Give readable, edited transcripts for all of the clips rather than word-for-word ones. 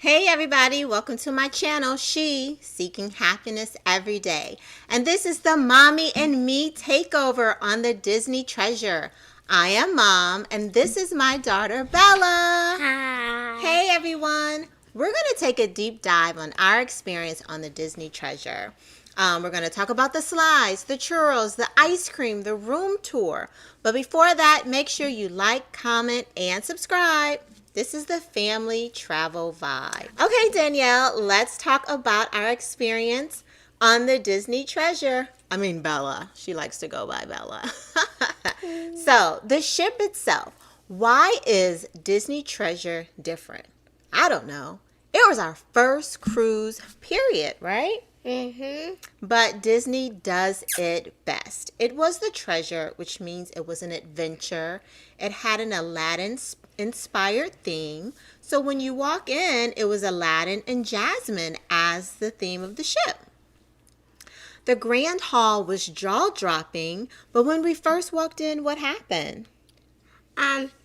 Hey everybody, welcome to my channel, She Seeking Happiness Every Day. And this is the Mommy and Me takeover on the Disney Treasure. I am Mom, and this is my daughter, Bella. Hi. Hey everyone. We're going to take a deep dive on our experience on the Disney Treasure. We're going to talk about the slides, the churros, the ice cream, the room tour. But before that, make sure you like, comment, and subscribe. This is the family travel vibe. Okay, Danielle, let's talk about our experience on the Disney Treasure. I mean, Bella. She likes to go by Bella. So, the ship itself. Why is Disney Treasure different? I don't know. It was our first cruise, period, right? But Disney does it best. It was the treasure, which means it was an adventure. It had an Aladdin-inspired theme. So when you walk in, it was Aladdin and Jasmine as the theme of the ship. The Grand Hall was jaw-dropping, but when we first walked in, what happened?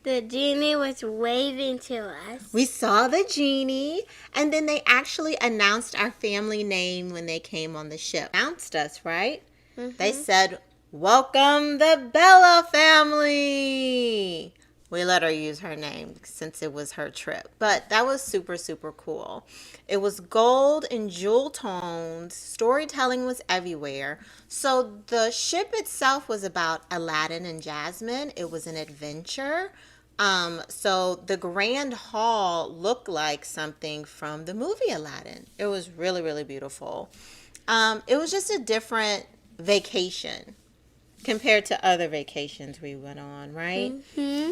The genie was waving to us. We saw the genie, and then they actually announced our family name when they came on the ship. Announced us, right? They said, "Welcome the Bella family." We let her use her name since it was her trip. But that was super, super cool. It was gold and jewel tones. Storytelling was everywhere. So the ship itself was about Aladdin and Jasmine. It was an adventure. So the Grand Hall looked like something from the movie Aladdin. It was really, really beautiful. It was just a different vacation compared to other vacations we went on, right?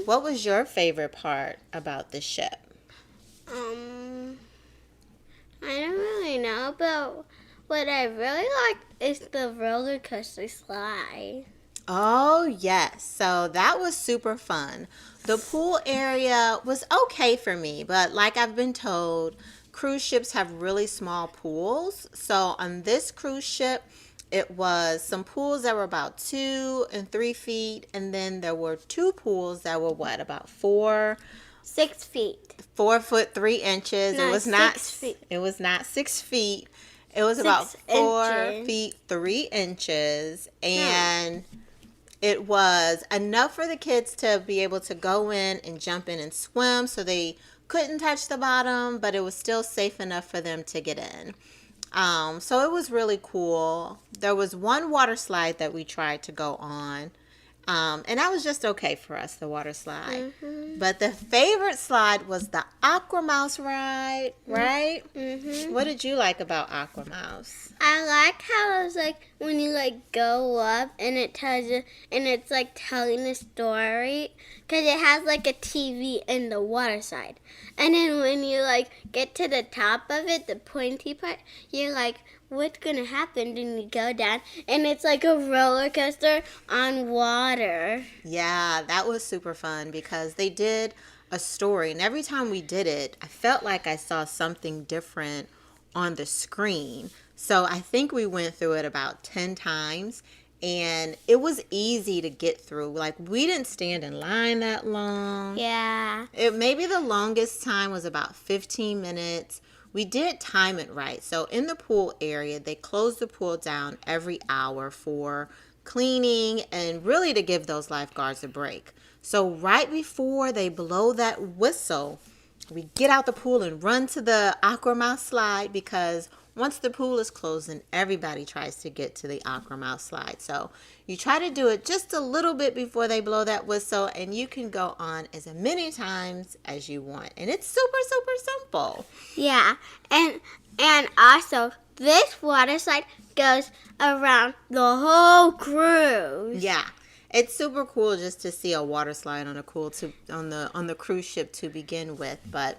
What was your favorite part about the ship? I don't really know, but what I really liked is the roller coaster slide. Oh, yes. So that was super fun. The pool area was okay for me, but like I've been told, cruise ships have really small pools. So on this cruise ship, it was some pools that were about 2 and 3 feet, and then there were 2 pools that were about 6 feet. 4 foot 3 inches. No, It was not 6 feet. It was not 6 feet. It was 6 about 4 inches. feet 3 inches, and it was enough for the kids to be able to go in and jump in and swim, so they couldn't touch the bottom, but it was still safe enough for them to get in. So it was really cool. There was one water slide that we tried to go on. And that was just okay for us, the water slide. But the favorite slide was the Aqua Mouse ride, right? What did you like about Aqua Mouse? I like how it was like when you like go up and it tells you, and it's like telling a story, because it has like a TV in the water side. And then when you like get to the top of it, the pointy part, you're like, what's gonna happen? Then you go down, and it's like a roller coaster on water. Yeah, that was super fun because they did a story, and every time we did it, I felt like I saw something different on the screen. So I think we went through it about 10 times, and it was easy to get through. Like, we didn't stand in line that long. Yeah. Maybe the longest time was about 15 minutes. We did time it right. So in the pool area, they closed the pool down every hour for cleaning and really to give those lifeguards a break. So right before they blow that whistle, we get out the pool and run to the Aqua Mouse slide, because once the pool is closed, then everybody tries to get to the Aqua Mouse slide. So you try to do it just a little bit before they blow that whistle, and you can go on as many times as you want. And it's super, super simple. Yeah. And also, this water slide goes around the whole cruise. Yeah. It's super cool just to see a water slide on on the cruise ship to begin with. But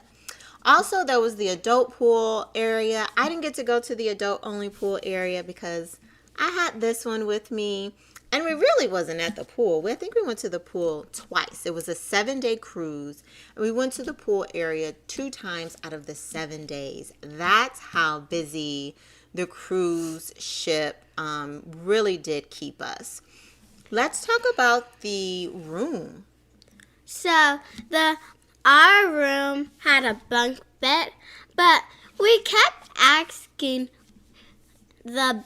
also there was the adult pool area. I didn't get to go to the adult only pool area because I had this one with me, and we really wasn't at the pool. I think we went to the pool twice. It was a 7-day cruise, and we went to the pool area 2 times out of the 7 days. That's how busy the cruise ship really did keep us. Let's talk about the room. So our room had a bunk bed, but we kept asking the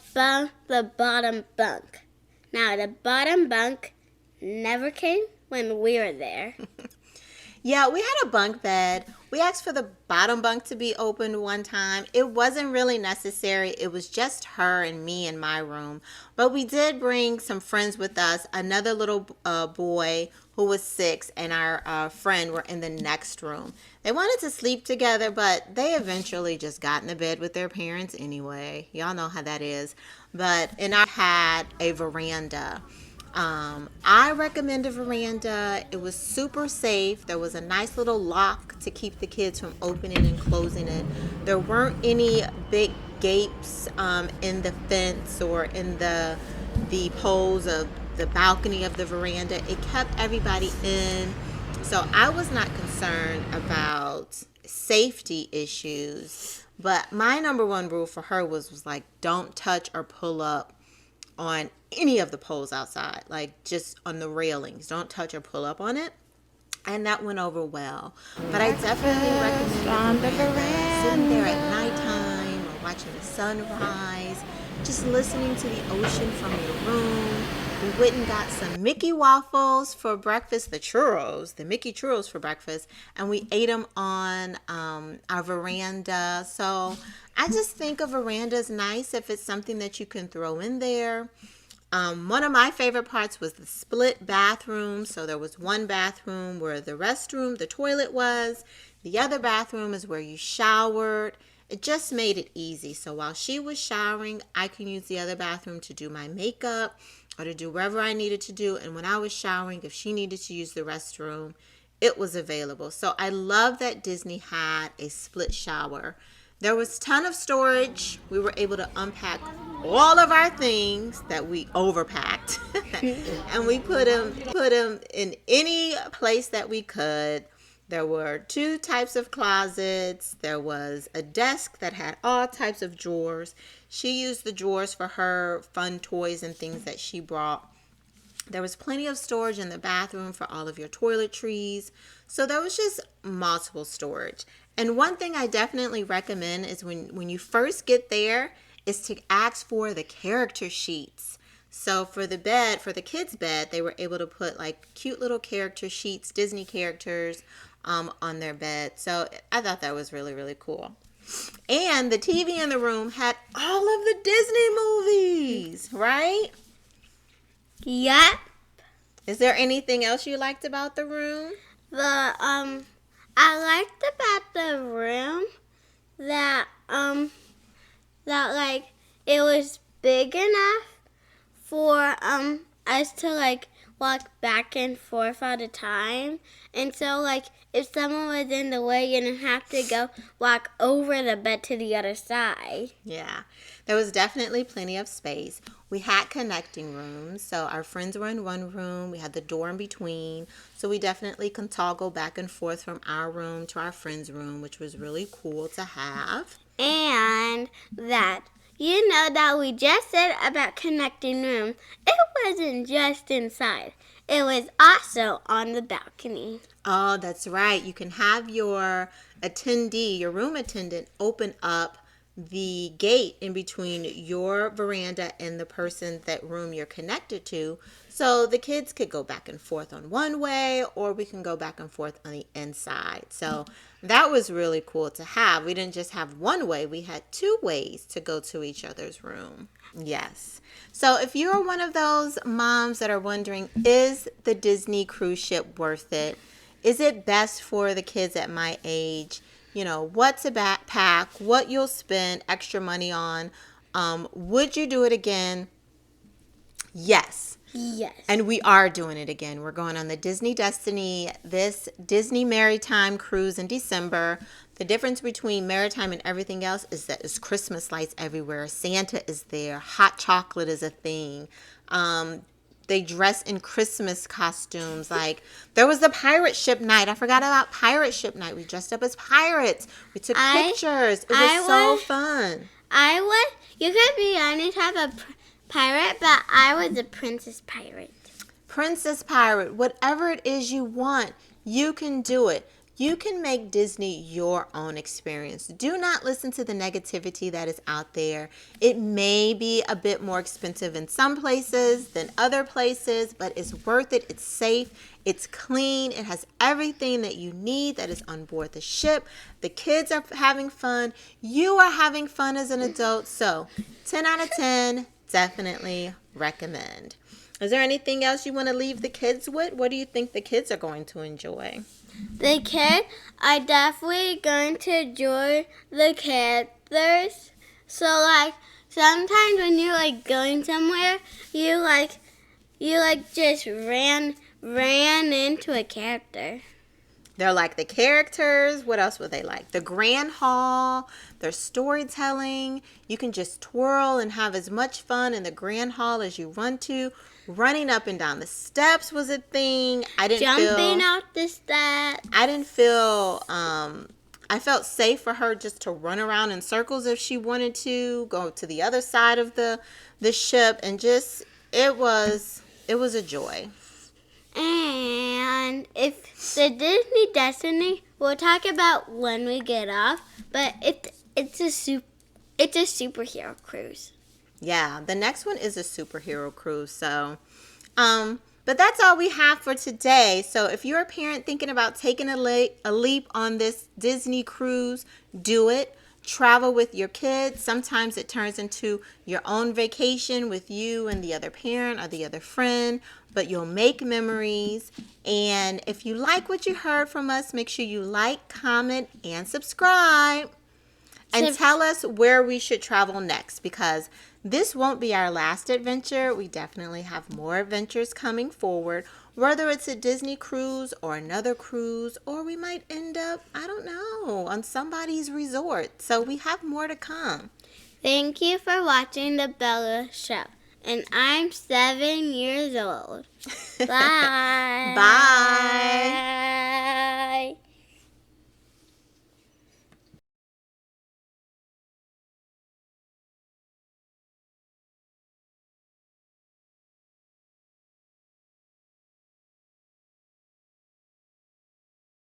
bottom bunk. Now, the bottom bunk never came when we were there. Yeah, we had a bunk bed. We asked for the bottom bunk to be opened one time. It wasn't really necessary. It was just her and me in my room. But we did bring some friends with us. Another little boy who was 6 and our friend were in the next room. They wanted to sleep together, but they eventually just got in the bed with their parents anyway. Y'all know how that is. And I had a veranda. I recommend a veranda. It was super safe. There was a nice little lock to keep the kids from opening and closing it. There weren't any big gapes in the fence or in the poles of the balcony of the veranda. It kept everybody in. So I was not concerned about safety issues. But my number one rule for her was like, don't touch or pull up on any of the poles outside, like just on the railings. Don't touch or pull up on it. And that went over well. But I definitely recommend the veranda, sitting there at nighttime or watching the sunrise, just listening to the ocean from your room. We went and got some Mickey waffles for breakfast, the Mickey churros for breakfast, and we ate them on our veranda. So I just think a veranda is nice if it's something that you can throw in there. One of my favorite parts was the split bathroom. So there was one bathroom where the restroom, the toilet was. The other bathroom is where you showered. It just made it easy. So while she was showering, I can use the other bathroom to do my makeup or to do whatever I needed to do. And when I was showering, if she needed to use the restroom, it was available. So I love that Disney had a split shower. There was a ton of storage. We were able to unpack all of our things that we overpacked. And we put them in any place that we could. There were 2 types of closets. There was a desk that had all types of drawers. She used the drawers for her fun toys and things that she brought. There was plenty of storage in the bathroom for all of your toiletries. So there was just multiple storage. And one thing I definitely recommend is when you first get there is to ask for the character sheets. So for the kids' bed, they were able to put like cute little character sheets, Disney characters on their bed. So I thought that was really, really cool. And the TV in the room had all of the Disney movies, right? Yep. Is there anything else you liked about the room? I liked about the room that like it was big enough for us to like walk back and forth all the time. And so like if someone was in the way, you didn't have to go walk over the bed to the other side. Yeah, there was definitely plenty of space. We had connecting rooms, so our friends were in one room. We had the door in between, so we definitely can toggle back and forth from our room to our friend's room, which was really cool to have. And that, you know that we just said about connecting rooms, it wasn't just inside. It was also on the balcony. Oh, that's right. You can have your attendee, your room attendant, open up the gate in between your veranda and the person that room you're connected to, so the kids could go back and forth on one way, or we can go back and forth on the inside. So that was really cool to have. We didn't just have one way, we had 2 ways to go to each other's room. Yes. So if you're one of those moms that are wondering, is the Disney cruise ship worth it? Is it best for the kids at my age? You know, what to backpack, what you'll spend extra money on. Would you do it again? Yes. Yes. And we are doing it again. We're going on the Disney Destiny, this Disney Maritime cruise in December. The difference between Maritime and everything else is that there's Christmas lights everywhere. Santa is there. Hot chocolate is a thing. They dress in Christmas costumes. Like, there was the pirate ship night. I forgot about pirate ship night. We dressed up as pirates. We took pictures. It was so fun. You could be any type of pirate, but I was a princess pirate. Princess pirate. Whatever it is you want, you can do it. You can make Disney your own experience. Do not listen to the negativity that is out there. It may be a bit more expensive in some places than other places, but it's worth it. It's safe. It's clean. It has everything that you need that is on board the ship. The kids are having fun. You are having fun as an adult. So 10 out of 10, definitely recommend. Is there anything else you want to leave the kids with? What do you think the kids are going to enjoy? The kids are definitely going to enjoy the characters. So like sometimes when you're like going somewhere, you just ran into a character. They're like the characters. What else would they like? The grand hall, their storytelling. You can just twirl and have as much fun in the grand hall as you want to. Running up and down the steps was a thing. Jumping out the steps. I felt safe for her just to run around in circles if she wanted to, go to the other side of the ship, and just it was a joy. And if the Disney Destiny, we'll talk about when we get off, but it's a superhero cruise. Yeah, the next one is a superhero cruise. So, but that's all we have for today. So if you're a parent thinking about taking a leap on this Disney cruise, do it. Travel with your kids. Sometimes it turns into your own vacation with you and the other parent or the other friend, but you'll make memories. And if you like what you heard from us, make sure you like, comment, and subscribe. And tell us where we should travel next, because this won't be our last adventure. We definitely have more adventures coming forward, whether it's a Disney cruise or another cruise, or we might end up, I don't know, on somebody's resort. So we have more to come. Thank you for watching the Bella Show. And I'm 7 years old. Bye. Bye.